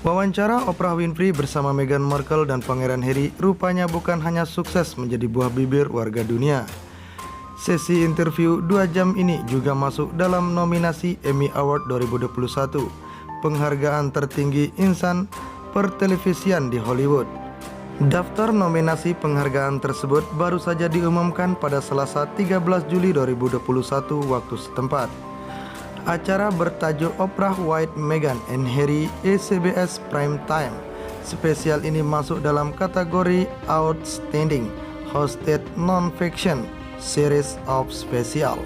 Wawancara Oprah Winfrey bersama Meghan Markle dan Pangeran Harry rupanya bukan hanya sukses menjadi buah bibir warga dunia. Sesi interview 2 jam ini juga masuk dalam nominasi Emmy Award 2021, penghargaan tertinggi insan pertelevisian di Hollywood. Daftar nominasi penghargaan tersebut baru saja diumumkan pada Selasa 13 Juli 2021 waktu setempat. Acara bertajuk Oprah With Meghan and Harry CBS Prime Time. Spesial ini masuk dalam kategori Outstanding Hosted Non-Fiction Series of Special.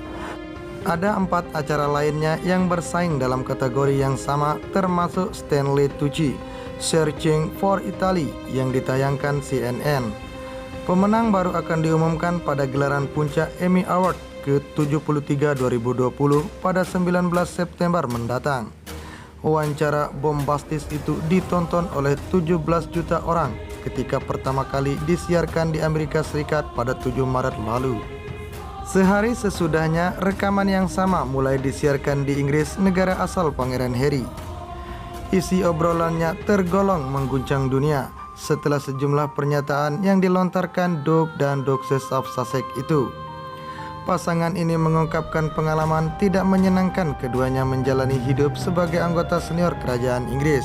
Ada 4 acara lainnya yang bersaing dalam kategori yang sama, termasuk Stanley Tucci Searching for Italy yang ditayangkan CNN. Pemenang baru akan diumumkan pada gelaran puncak Emmy Award ke-73 2020 pada 19 September mendatang. Wawancara bombastis itu ditonton oleh 17 juta orang ketika pertama kali disiarkan di Amerika Serikat pada 7 Maret lalu. Sehari sesudahnya, rekaman yang sama mulai disiarkan di Inggris, negara asal Pangeran Harry. Isi obrolannya tergolong mengguncang dunia setelah sejumlah pernyataan yang dilontarkan Duke dan Duchess of Sussex itu. Pasangan ini mengungkapkan pengalaman tidak menyenangkan keduanya menjalani hidup sebagai anggota senior kerajaan Inggris.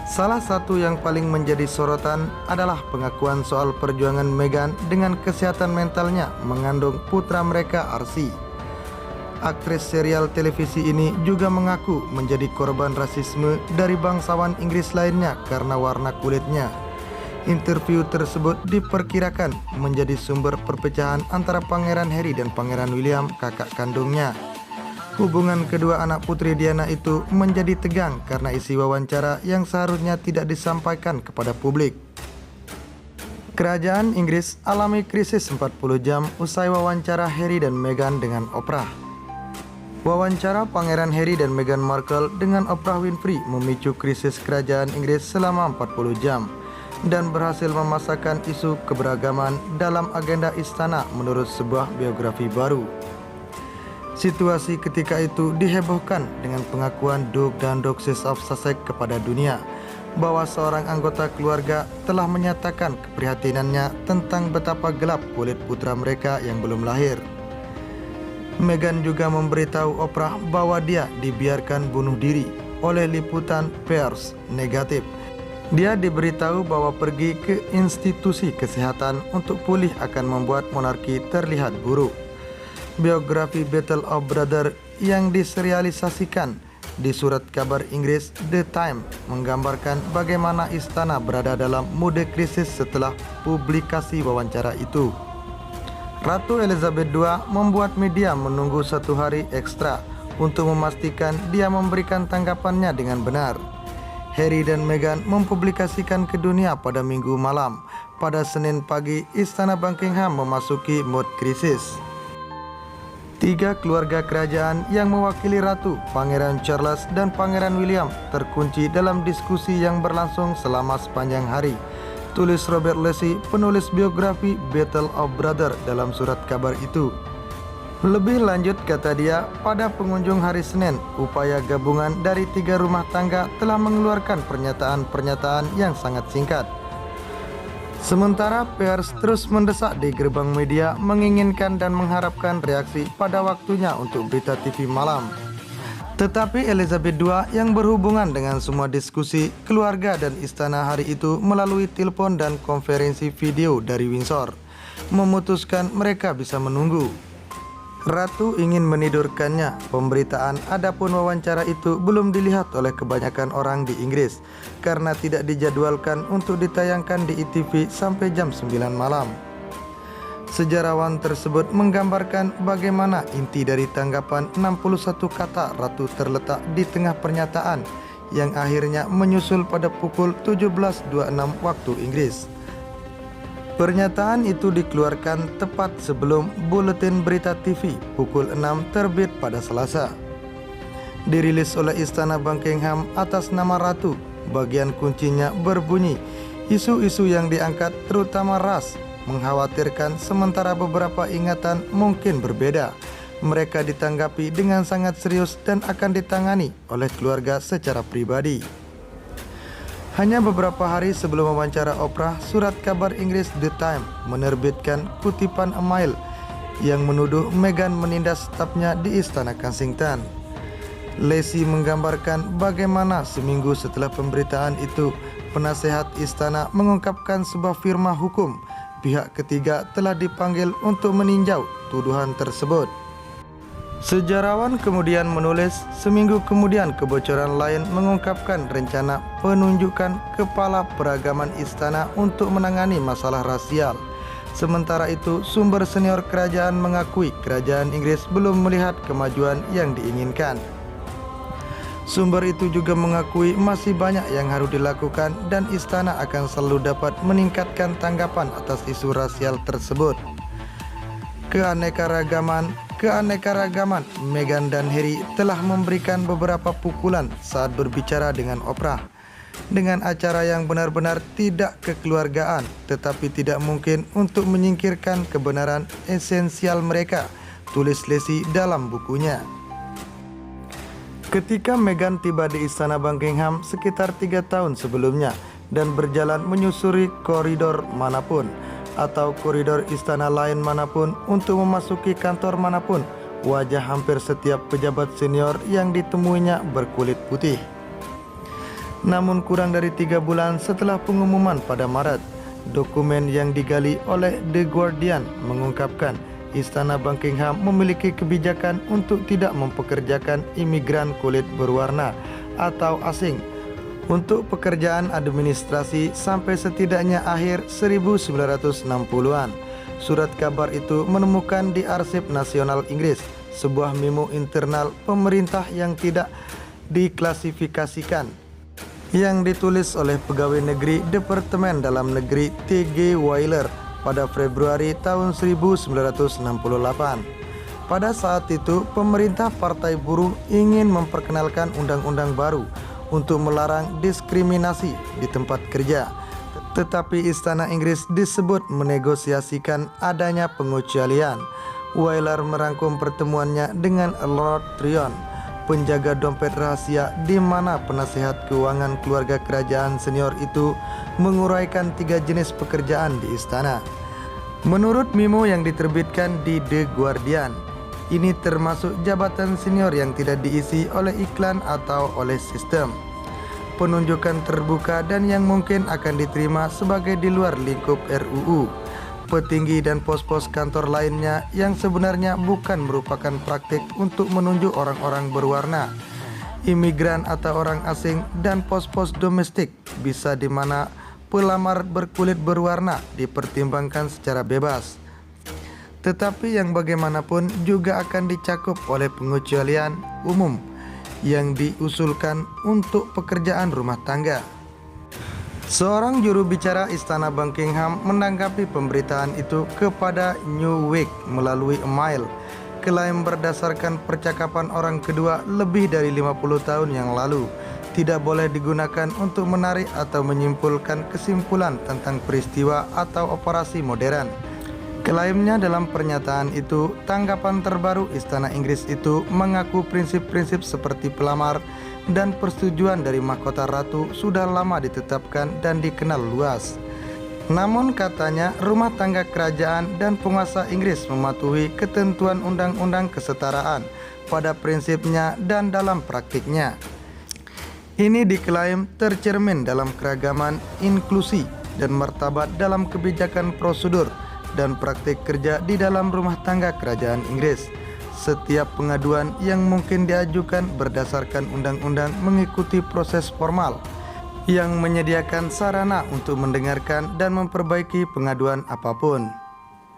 Salah satu yang paling menjadi sorotan adalah pengakuan soal perjuangan Meghan dengan kesehatan mentalnya mengandung putra mereka Archie. Aktris serial televisi ini juga mengaku menjadi korban rasisme dari bangsawan Inggris lainnya karena warna kulitnya. Interview tersebut diperkirakan menjadi sumber perpecahan antara Pangeran Harry dan Pangeran William, kakak kandungnya. Hubungan kedua anak putri Diana itu menjadi tegang karena isi wawancara yang seharusnya tidak disampaikan kepada publik. Kerajaan Inggris alami krisis 40 jam usai wawancara Harry dan Meghan dengan Oprah. Wawancara Pangeran Harry dan Meghan Markle dengan Oprah Winfrey memicu krisis kerajaan Inggris selama 40 jam. Dan berhasil memasakkan isu keberagaman dalam agenda istana menurut sebuah biografi baru. Situasi ketika itu dihebohkan dengan pengakuan Duke dan Duchess of Sussex kepada dunia bahwa seorang anggota keluarga telah menyatakan keprihatinannya tentang betapa gelap kulit putra mereka yang belum lahir. Meghan juga memberitahu Oprah bahwa dia dibiarkan bunuh diri oleh liputan pers negatif. Dia diberitahu bahwa pergi ke institusi kesehatan untuk pulih akan membuat monarki terlihat buruk. Biografi Battle of Brothers yang diserialisasikan di surat kabar Inggris The Times menggambarkan bagaimana istana berada dalam mode krisis setelah publikasi wawancara itu. Ratu Elizabeth II membuat media menunggu 1 hari ekstra untuk memastikan dia memberikan tanggapannya dengan benar. Harry dan Meghan mempublikasikan ke dunia pada Minggu malam. Pada Senin pagi, Istana Buckingham memasuki mode krisis. 3 keluarga kerajaan yang mewakili Ratu, Pangeran Charles dan Pangeran William terkunci dalam diskusi yang berlangsung selama sepanjang hari. Tulis Robert Lacy, penulis biografi Battle of Brothers dalam surat kabar itu. Lebih lanjut, kata dia, pada pengunjung hari Senin, upaya gabungan dari 3 rumah tangga telah mengeluarkan pernyataan-pernyataan yang sangat singkat. Sementara pers terus mendesak di gerbang media menginginkan dan mengharapkan reaksi pada waktunya untuk berita TV malam. Tetapi Elizabeth II yang berhubungan dengan semua diskusi keluarga dan istana hari itu melalui telepon dan konferensi video dari Windsor, memutuskan mereka bisa menunggu. Ratu ingin menidurkannya. Pemberitaan adapun wawancara itu belum dilihat oleh kebanyakan orang di Inggris karena tidak dijadwalkan untuk ditayangkan di ITV sampai jam 9 malam. Sejarawan tersebut menggambarkan bagaimana inti dari tanggapan 61 kata Ratu terletak di tengah pernyataan yang akhirnya menyusul pada pukul 17.26 waktu Inggris. Pernyataan itu dikeluarkan tepat sebelum buletin berita TV pukul 6 terbit pada Selasa. Dirilis oleh Istana Buckingham atas nama Ratu, bagian kuncinya berbunyi, isu-isu yang diangkat terutama ras, mengkhawatirkan sementara beberapa ingatan mungkin berbeda. Mereka ditanggapi dengan sangat serius dan akan ditangani oleh keluarga secara pribadi. Hanya beberapa hari sebelum wawancara Oprah, surat kabar Inggris The Times menerbitkan kutipan email yang menuduh Meghan menindas stafnya di Istana Kensington. Lacy menggambarkan bagaimana seminggu setelah pemberitaan itu, penasehat istana mengungkapkan sebuah firma hukum. Pihak ketiga telah dipanggil untuk meninjau tuduhan tersebut. Sejarawan kemudian menulis, seminggu kemudian kebocoran lain mengungkapkan rencana penunjukan kepala peragaman istana untuk menangani masalah rasial. Sementara itu, sumber senior kerajaan mengakui kerajaan Inggris belum melihat kemajuan yang diinginkan. Sumber itu juga mengakui masih banyak yang harus dilakukan dan istana akan selalu dapat meningkatkan tanggapan atas isu rasial tersebut. Keanekaragaman Meghan dan Harry telah memberikan beberapa pukulan saat berbicara dengan Oprah. Dengan acara yang benar-benar tidak kekeluargaan, tetapi tidak mungkin untuk menyingkirkan kebenaran esensial mereka, tulis Lacy dalam bukunya. Ketika Meghan tiba di Istana Buckingham sekitar 3 tahun sebelumnya dan berjalan menyusuri koridor manapun atau koridor istana lain manapun untuk memasuki kantor manapun, wajah hampir setiap pejabat senior yang ditemuinya berkulit putih. Namun kurang dari 3 bulan setelah pengumuman pada Maret, dokumen yang digali oleh The Guardian mengungkapkan Istana Buckingham memiliki kebijakan untuk tidak mempekerjakan imigran kulit berwarna atau asing untuk pekerjaan administrasi sampai setidaknya akhir 1960-an. Surat kabar itu menemukan di Arsip Nasional Inggris, sebuah memo internal pemerintah yang tidak diklasifikasikan, yang ditulis oleh pegawai negeri Departemen Dalam Negeri T.G. Wheeler pada Februari tahun 1968. Pada saat itu, pemerintah Partai Buruh ingin memperkenalkan undang-undang baru untuk melarang diskriminasi di tempat kerja. Tetapi Istana Inggris disebut menegosiasikan adanya pengecualian. Wheeler merangkum pertemuannya dengan Lord Tryon, penjaga dompet rahasia, di mana penasehat keuangan keluarga kerajaan senior itu menguraikan 3 jenis pekerjaan di istana. Menurut memo yang diterbitkan di The Guardian, ini termasuk jabatan senior yang tidak diisi oleh iklan atau oleh sistem, penunjukan terbuka dan yang mungkin akan diterima sebagai di luar lingkup RUU, petinggi dan pos-pos kantor lainnya yang sebenarnya bukan merupakan praktik untuk menunjuk orang-orang berwarna, imigran atau orang asing, dan pos-pos domestik bisa di mana pelamar berkulit berwarna dipertimbangkan secara bebas. Tetapi yang bagaimanapun juga akan dicakup oleh pengecualian umum yang diusulkan untuk pekerjaan rumah tangga. Seorang juru bicara Istana Buckingham menanggapi pemberitaan itu kepada Newsweek melalui email. Klaim berdasarkan percakapan orang kedua lebih dari 50 tahun yang lalu, tidak boleh digunakan untuk menarik atau menyimpulkan kesimpulan tentang peristiwa atau operasi modern. Klaimnya dalam pernyataan itu, tanggapan terbaru Istana Inggris itu mengaku prinsip-prinsip seperti pelamar dan persetujuan dari mahkota ratu sudah lama ditetapkan dan dikenal luas. Namun katanya rumah tangga kerajaan dan penguasa Inggris mematuhi ketentuan undang-undang kesetaraan pada prinsipnya dan dalam praktiknya. Ini diklaim tercermin dalam keragaman, inklusi, dan martabat dalam kebijakan prosedur dan praktik kerja di dalam rumah tangga kerajaan Inggris. Setiap pengaduan yang mungkin diajukan berdasarkan undang-undang mengikuti proses formal yang menyediakan sarana untuk mendengarkan dan memperbaiki pengaduan apapun.